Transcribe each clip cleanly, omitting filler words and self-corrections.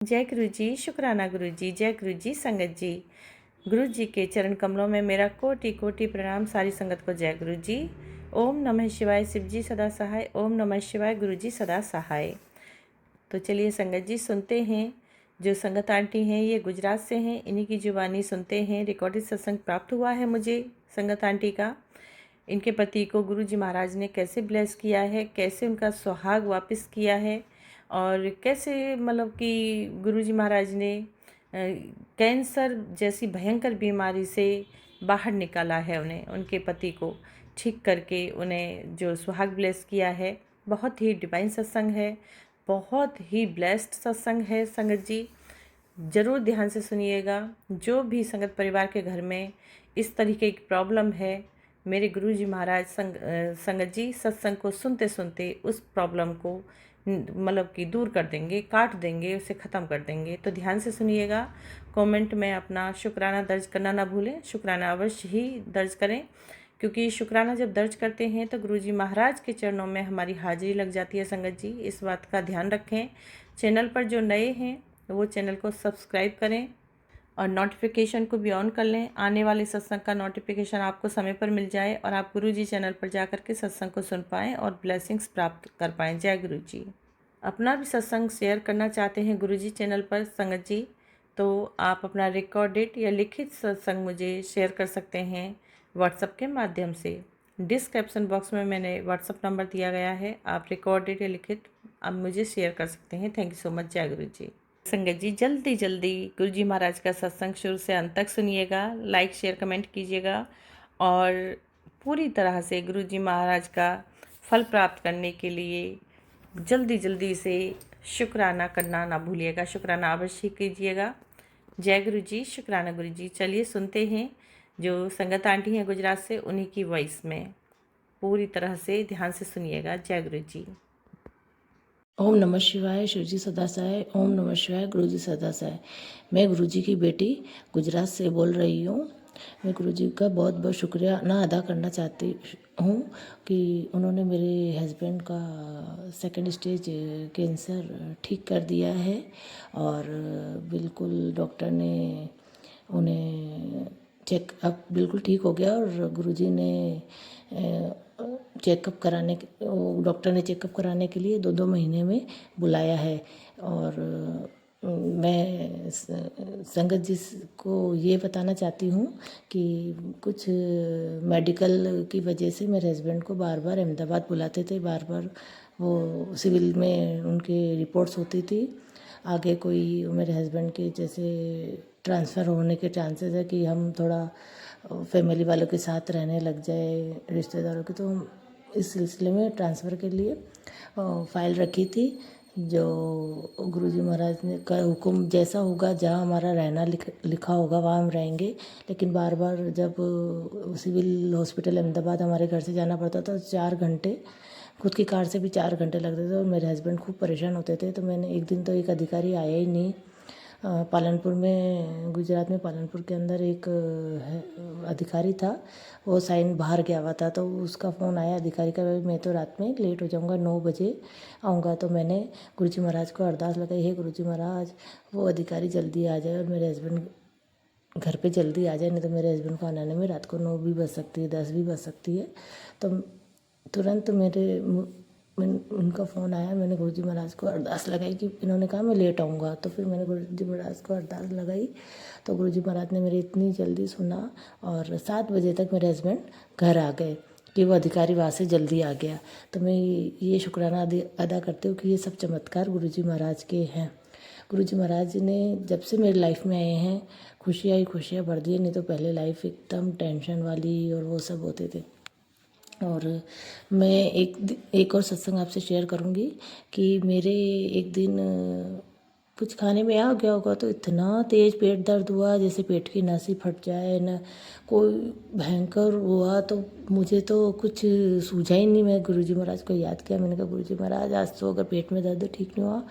जय गुरु जी, शुक्राना गुरु जी, जय गुरु जी, संगत जी। गुरु जी के चरण कमलों में मेरा कोटि कोटि प्रणाम। सारी संगत को जय गुरु जी। ओम नमः शिवाय, शिव जी सदा सहाय। ओम नमः शिवाय, गुरु जी सदा सहाय। तो चलिए संगत जी सुनते हैं। जो संगत आंटी हैं ये गुजरात से हैं, इन्हीं की जुबानी सुनते हैं। रिकॉर्डेड सत्संग प्राप्त हुआ है मुझे संगत आंटी का। इनके पति को गुरु जी महाराज ने कैसे ब्लेस किया है, कैसे उनका सुहाग वापस किया है, और कैसे मतलब कि गुरु जी महाराज ने कैंसर जैसी भयंकर बीमारी से बाहर निकाला है उन्हें, उनके पति को ठीक करके उन्हें जो सुहाग ब्लेस किया है। बहुत ही डिवाइन सत्संग है, बहुत ही ब्लेस्ड सत्संग है संगत जी। ज़रूर ध्यान से सुनिएगा। जो भी संगत परिवार के घर में इस तरीके की प्रॉब्लम है, मेरे गुरु जी महाराज संगत जी सत्संग को सुनते सुनते उस प्रॉब्लम को मतलब कि दूर कर देंगे, काट देंगे, उसे ख़त्म कर देंगे। तो ध्यान से सुनिएगा। कमेंट में अपना शुक्राना दर्ज करना ना भूलें। शुक्राना अवश्य ही दर्ज करें, क्योंकि शुक्राना जब दर्ज करते हैं तो गुरु जी महाराज के चरणों में हमारी हाजिरी लग जाती है संगत जी। इस बात का ध्यान रखें। चैनल पर जो नए हैं वो चैनल को सब्सक्राइब करें और नोटिफिकेशन को भी ऑन कर लें। आने वाले सत्संग का नोटिफिकेशन आपको समय पर मिल जाए और आप गुरु जी चैनल पर जा कर के सत्संग को सुन पाएँ और ब्लेसिंग्स प्राप्त कर पाएँ। जय गुरु जी। अपना भी सत्संग शेयर करना चाहते हैं गुरु जी चैनल पर संगत जी, तो आप अपना रिकॉर्डेड या लिखित सत्संग मुझे शेयर कर सकते हैं व्हाट्सएप के माध्यम से। डिस्क्रिप्शन बॉक्स में मैंने व्हाट्सएप नंबर दिया गया है, आप रिकॉर्डेड या लिखित आप मुझे शेयर कर सकते हैं। Thank you so much. जय गुरु जी। संगत जी जल्दी जल्दी गुरु जी महाराज का सत्संग शुरू से अंत तक सुनिएगा, लाइक शेयर कमेंट कीजिएगा और पूरी तरह से गुरु जी महाराज का फल प्राप्त करने के लिए जल्दी जल्दी से शुक्राना करना ना भूलिएगा। शुक्राना अवश्य कीजिएगा। जय गुरु जी, शुक्राना गुरु जी। चलिए सुनते हैं जो संगत आंटी हैं गुजरात से, उन्हीं की वॉइस में पूरी तरह से ध्यान से सुनिएगा। जय गुरु जी। ओम नमः शिवाय, शिव जी सदा सहाय। ओम नमः शिवाय, गुरु जी सदा सहाय। मैं गुरु जी की बेटी गुजरात से बोल रही हूँ। मैं गुरु जी का बहुत बहुत शुक्रिया ना अदा करना चाहती हूँ कि उन्होंने मेरे हस्बैंड का सेकंड स्टेज कैंसर ठीक कर दिया है और बिल्कुल डॉक्टर ने उन्हें चेकअप बिल्कुल ठीक हो गया और गुरुजी ने चेकअप कराने डॉक्टर ने चेकअप कराने के लिए 2-2 महीने में बुलाया है। और मैं संगत जी को ये बताना चाहती हूँ कि कुछ मेडिकल की वजह से मेरे हस्बैंड को बार बार अहमदाबाद बुलाते थे, बार बार वो सिविल में उनकी रिपोर्ट्स होती थी। आगे कोई मेरे हस्बैंड के जैसे ट्रांसफ़र होने के चांसेस है कि हम थोड़ा फैमिली वालों के साथ रहने लग जाए रिश्तेदारों के, तो हम इस सिलसिले में ट्रांसफ़र के लिए फ़ाइल रखी थी। जो गुरुजी महाराज ने का हुक्म जैसा होगा, जहाँ हमारा रहना लिखा होगा वहाँ हम रहेंगे। लेकिन बार बार जब सिविल हॉस्पिटल अहमदाबाद हमारे घर से जाना पड़ता था 4 घंटे, खुद की कार से भी 4 घंटे लगते थे और मेरे हस्बैंड खूब परेशान होते थे। तो मैंने एक दिन तो एक अधिकारी आया ही नहीं। पालनपुर में, गुजरात में पालनपुर के अंदर एक अधिकारी था, वो साइन बाहर गया हुआ था। तो उसका फ़ोन आया अधिकारी का, मैं तो रात में लेट हो जाऊंगा, 9 बजे आऊँगा। तो मैंने गुरुजी महाराज को अरदास लगाई, हे गुरुजी महाराज वो अधिकारी जल्दी आ जाए और मेरे हस्बैंड घर पे जल्दी आ जाए, नहीं तो मेरे हस्बैंड को आने में रात को 9 भी बज सकती है, 10 भी बज सकती है। तो तुरंत उनका फ़ोन आया। मैंने गुरुजी महाराज को अरदास लगाई कि इन्होंने कहा मैं लेट आऊँगा। तो फिर मैंने गुरुजी महाराज को अरदास लगाई तो गुरुजी महाराज ने मेरी इतनी जल्दी सुना और 7 बजे तक मेरे हस्बैंड घर आ गए कि वो अधिकारी वहाँ से जल्दी आ गया। तो मैं ये शुक्राना अदा करती हूँ कि ये सब चमत्कार गुरुजी महाराज के हैं। गुरुजी महाराज ने जब से मेरी लाइफ में आए हैं खुशियाँ ही खुशियाँ भर दी है, नहीं तो पहले लाइफ एकदम टेंशन वाली और वो सब होते थे। और मैं एक और सत्संग आपसे शेयर करूँगी कि मेरे एक दिन कुछ खाने में आ गया होगा तो इतना तेज़ पेट दर्द हुआ जैसे पेट की नस ही फट जाए ना, कोई भयंकर हुआ। तो मुझे तो कुछ सूझा ही नहीं। मैं गुरुजी महाराज को याद किया, मैंने कहा गुरुजी महाराज आज तो अगर पेट में दर्द ठीक नहीं हुआ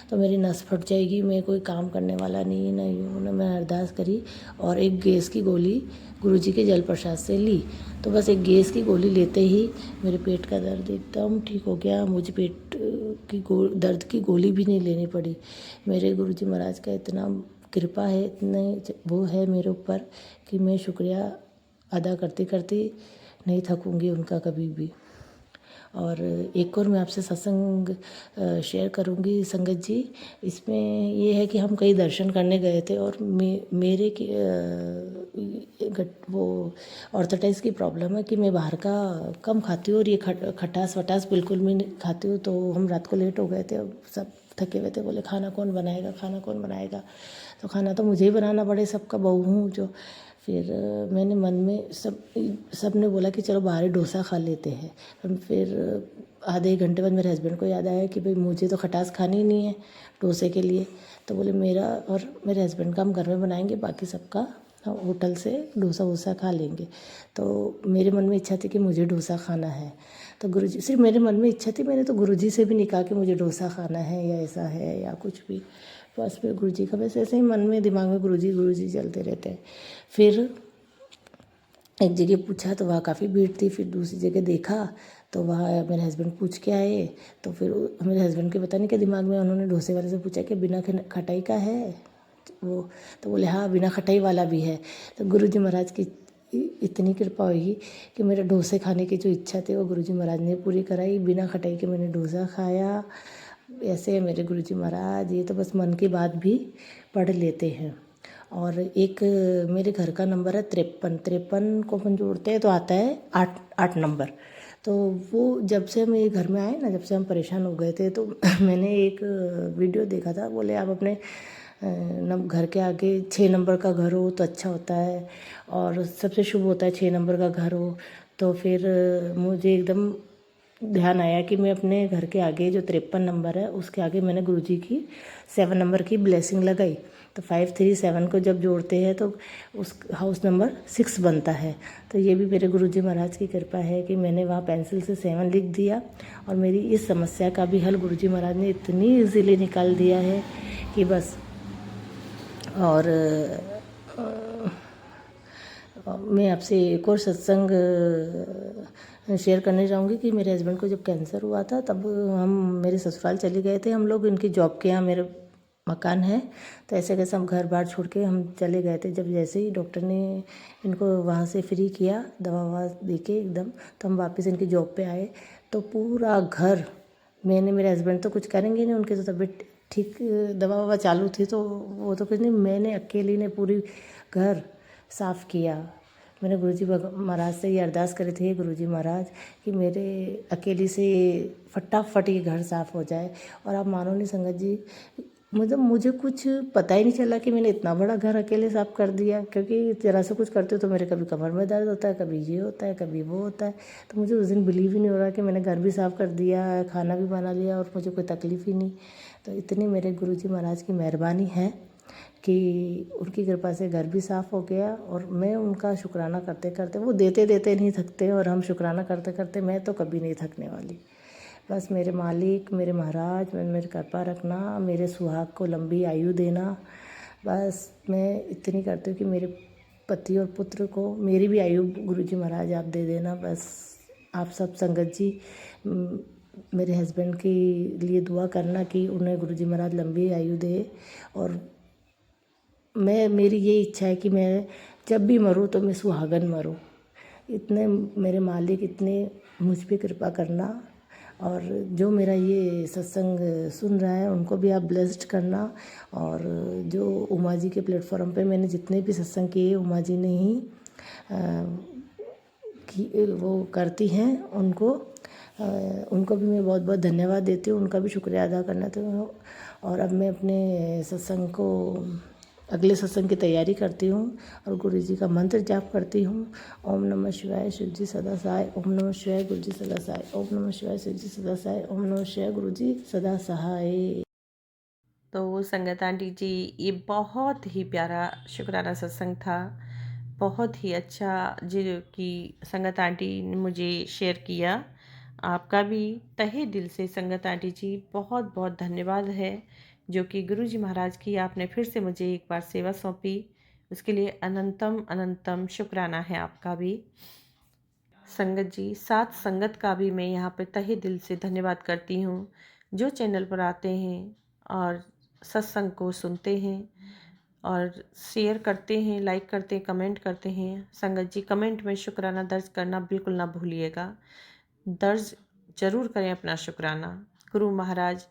तो मेरी नस फट जाएगी, मैं कोई काम करने वाला नहीं, ना यूँ ना। मैं अरदास करी और एक गैस की गोली गुरुजी के जल प्रसाद से ली। तो बस एक गैस की गोली लेते ही मेरे पेट का दर्द एकदम ठीक हो गया। मुझे पेट की दर्द की गोली भी नहीं लेनी पड़ी। मेरे गुरुजी महाराज का इतना कृपा है, इतने वो है मेरे ऊपर कि मैं शुक्रिया अदा करती करती नहीं थकूँगी उनका कभी भी। और एक और मैं आपसे सत्संग शेयर करूँगी संगत जी। इसमें ये है कि हम कहीं दर्शन करने गए थे और मेरे की वो ऑर्थोटाइज की प्रॉब्लम है कि मैं बाहर का कम खाती हूँ और ये खटास वटास बिल्कुल भी नहीं खाती हूँ। तो हम रात को लेट हो गए थे और सब थके हुए थे, बोले खाना कौन बनाएगा, खाना कौन बनाएगा। तो खाना तो मुझे ही बनाना पड़े, सबका बहू हूँ जो। फिर मैंने मन में सब ने बोला कि चलो बाहर ही डोसा खा लेते हैं। फिर आधे एक घंटे बाद मेरे हस्बैंड को याद आया कि भाई मुझे तो खटास खानी ही नहीं है डोसे के लिए। तो बोले मेरा और मेरे हस्बैंड का हम घर में बनाएंगे, बाकी सबका होटल से डोसा वोसा खा लेंगे। तो मेरे मन में इच्छा थी कि मुझे डोसा खाना है। तो गुरुजी, सिर्फ मेरे मन में इच्छा थी, मैंने तो गुरुजी से भी नहीं कहा कि मुझे डोसा खाना है या ऐसा है या कुछ भी। बस फिर गुरुजी का बस ऐसे ही मन में दिमाग में गुरुजी गुरुजी चलते रहते हैं। फिर एक जगह पूछा तो वहाँ काफ़ी भीड़ थी। फिर दूसरी जगह देखा तो वहाँ मेरे हस्बैंड पूछ के आए। तो फिर मेरे हस्बैंड के पता नहीं क्या दिमाग में, उन्होंने डोसे वाले से पूछा कि बिना खटाई का है वो। तो बोले हाँ बिना खटाई वाला भी है। तो गुरुजी महाराज की इतनी कृपा हुई कि मेरे डोसे खाने की जो इच्छा थी वो गुरुजी महाराज ने पूरी कराई। बिना खटाई के मैंने डोसा खाया। ऐसे है मेरे गुरुजी महाराज, ये तो बस मन की बात भी पढ़ लेते हैं। और एक मेरे घर का नंबर है 53 को अपन जोड़ते हैं तो आता है 8 नंबर। तो वो जब से हम ये घर में आए ना, जब से हम परेशान हो गए थे, तो मैंने एक वीडियो देखा था। बोले आप अपने घर के आगे 6 नंबर का घर हो तो अच्छा होता है और सबसे शुभ होता है 6 नंबर का घर हो। तो फिर मुझे एकदम ध्यान आया कि मैं अपने घर के आगे जो 53 नंबर है उसके आगे मैंने गुरुजी की 7 नंबर की ब्लेसिंग लगाई। तो 537 को जब जोड़ते हैं तो उस हाउस नंबर 6 बनता है। तो ये भी मेरे गुरुजी महाराज की कृपा है कि मैंने वहाँ पेंसिल से 7 लिख दिया और मेरी इस समस्या का भी हल गुरुजी महाराज ने इतनी ईजीली निकाल दिया है कि बस। और मैं आपसे एक और सत्संग शेयर करने चाहूँगी कि मेरे हस्बैंड को जब कैंसर हुआ था तब हम मेरे ससुराल चले गए थे। हम लोग इनकी जॉब के यहाँ मेरे मकान है, तो ऐसे कैसे हम घर बार छोड़ के हम चले गए थे। जब जैसे ही डॉक्टर ने इनको वहाँ से फ्री किया दवा ववा दे के एकदम, तो हम वापस इनकी जॉब पे आए तो पूरा घर, मैंने मेरे हस्बैंड तो कुछ करेंगे नहीं, उनकी तो तबीयत ठीक, दवा ववा चालू थी तो वो तो कुछ नहीं, मैंने अकेली ने पूरी घर साफ़ किया। मैंने गुरुजी महाराज से ये अरदास करी थी, गुरुजी महाराज कि मेरे अकेली से फटाफट ये घर साफ़ हो जाए। और आप मानो नहीं संगत जी, मतलब मुझे कुछ पता ही नहीं चला कि मैंने इतना बड़ा घर अकेले साफ़ कर दिया। क्योंकि ज़रा सा कुछ करते हो तो मेरे कभी कमर में दर्द होता है, कभी ये होता है, कभी वो होता है। तो मुझे उस दिन बिलीव ही नहीं हो रहा कि मैंने घर भी साफ़ कर दिया, खाना भी बना लिया और मुझे कोई तकलीफ़ ही नहीं। तो इतनी मेरे गुरुजी महाराज की मेहरबानी है कि उनकी कृपा से घर भी साफ़ हो गया। और मैं उनका शुक्राना करते करते, वो देते देते नहीं थकते और हम शुक्राना करते करते, मैं तो कभी नहीं थकने वाली। बस मेरे मालिक, मेरे महाराज मेरे कृपा रखना, मेरे सुहाग को लंबी आयु देना। बस मैं इतनी करती हूँ कि मेरे पति और पुत्र को मेरी भी आयु गुरुजी महाराज आप दे देना। बस आप सब संगत जी मेरे हस्बैंड के लिए दुआ करना कि उन्हें गुरुजी महाराज लंबी आयु दे। और मेरी ये इच्छा है कि मैं जब भी मरूँ तो मैं सुहागन मरूँ। इतने मेरे मालिक, इतने मुझ पे कृपा करना। और जो मेरा ये सत्संग सुन रहा है उनको भी आप ब्लेस्ड करना। और जो उमा जी के प्लेटफॉर्म पे मैंने जितने भी सत्संग किए, उमा जी ने ही वो करती हैं, उनको भी मैं बहुत बहुत धन्यवाद देती हूँ, उनका भी शुक्रिया अदा करना तो। और अब मैं अपने सत्संग को, अगले सत्संग की तैयारी करती हूँ और गुरु जी का मंत्र जाप करती हूँ। ओम नमः शिवाय शिव जी सदा सहाय, ओम नमः शिवाय गुरु जी सदा सहाय, ओम नमः शिवाय शिव जी सदा सहाय, ओम नमः शिवाय गुरु जी सदा सहाय। तो संगत आंटी जी, ये बहुत ही प्यारा शुक्राना सत्संग था, बहुत ही अच्छा जो कि संगत आंटी ने मुझे शेयर किया। आपका भी तहे दिल से संगत आंटी जी बहुत बहुत धन्यवाद है जो कि गुरु जी महाराज की आपने फिर से मुझे एक बार सेवा सौंपी, उसके लिए अनंतम अनंतम शुक्राना है आपका भी। संगत जी, साथ संगत का भी मैं यहाँ पे तहे दिल से धन्यवाद करती हूँ, जो चैनल पर आते हैं और सत्संग को सुनते हैं और शेयर करते हैं, लाइक करते हैं, कमेंट करते हैं। संगत जी, कमेंट में शुक्राना दर्ज करना बिल्कुल ना भूलिएगा, दर्ज जरूर करें अपना शुक्राना। गुरु महाराज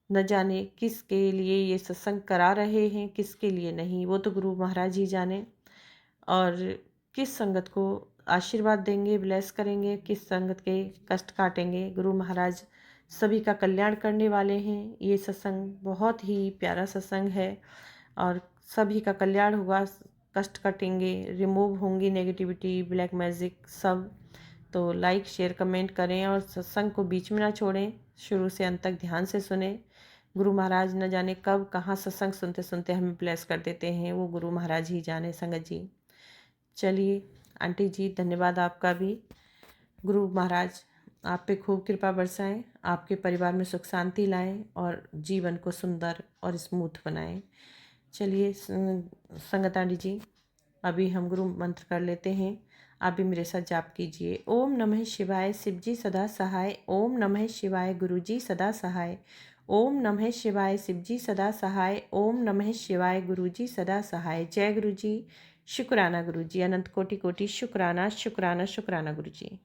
न जाने किसके लिए ये सत्संग करा रहे हैं, किसके लिए नहीं, वो तो गुरु महाराज ही जाने। और किस संगत को आशीर्वाद देंगे, ब्लेस करेंगे, किस संगत के कष्ट काटेंगे, गुरु महाराज सभी का कल्याण करने वाले हैं। ये सत्संग बहुत ही प्यारा सत्संग है और सभी का कल्याण होगा, कष्ट कटेंगे, रिमूव होंगी नेगेटिविटी, ब्लैक मैजिक सब। तो लाइक शेयर कमेंट करें और सत्संग को बीच में ना छोड़ें, शुरू से अंत तक ध्यान से सुने। गुरु महाराज न जाने कब कहाँ सत्संग सुनते सुनते हमें ब्लेस कर देते हैं, वो गुरु महाराज ही जाने। संगत जी, चलिए आंटी जी, धन्यवाद आपका भी। गुरु महाराज आप पे खूब कृपा बरसाएं, आपके परिवार में सुख शांति लाएं और जीवन को सुंदर और स्मूथ बनाएं। चलिए संगत आंटी जी, अभी हम गुरु मंत्र कर लेते हैं, आप भी मेरे साथ जाप कीजिए। ओम नमः शिवाय, शिव जी सदा सहाय। ओम नमः शिवाय, गुरु जी सदा सहाय। ओम नमः शिवाय, शिव जी सदा सहाय। ओम नमः शिवाय, गुरु जी सदा सहाय। जय गुरु जी। शुक्राना गुरु जी, अनंत कोटि कोटि शुक्राना शुक्राना शुक्राना गुरु जी।